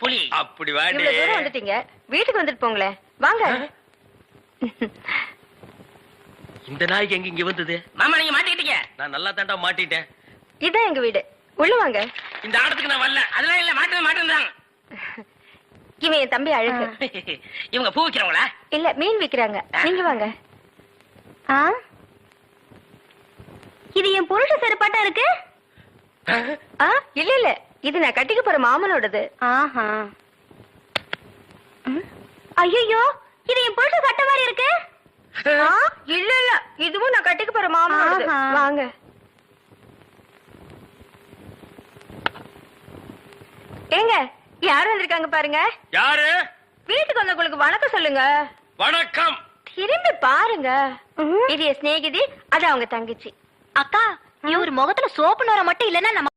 புலி அப்படி வாடி. இவ்வளவு தூரம் வந்துட்டீங்க, வீட்டுக்கு வந்துட்டு போங்களே. வாங்க. இந்த நாய்க்கு எங்க இங்க வந்தது? மாமா நீங்க மாட்டிக்கிட்டீங்க. நான் நல்லா தாண்டா மாட்டிட்டேன். இதான் எங்க வீடு, உள்ள வாங்க. இந்த ஆடத்துக்கு நான் வரல. அதெல்லாம் இல்ல, மாட்டேன். இவன் என் தம்பி அழகு. இவங்க பூ விக்கிறவங்களா? இல்ல, மீன் விக்கிறாங்க. நீங்க வாங்க. இது என் புருஷ செருப்பாட்டா இருக்கு. இல்ல இல்ல, இது நான் கட்டிக்க போற மாமனோடது. ஐயோ, இது என் புருஷ சட்டை மாதிரி இருக்கு. இல்ல இல்ல, இதுவும் நான் கட்டிக்க போற மாமனோடது. வாங்க. ஏங்க, யார் வந்திருக்காங்க பாருங்க. யாரு? வீட்டுக்கு வந்தவங்களுக்கு வணக்கம் சொல்லுங்க. வணக்கம். திரும்பி பாருங்க. இது என் சிநேகிதி, அது அவங்க தங்கச்சி. அக்கா, இவர் முகத்துல சோப்பு நோர மட்டும் இல்லன்னா நம்ம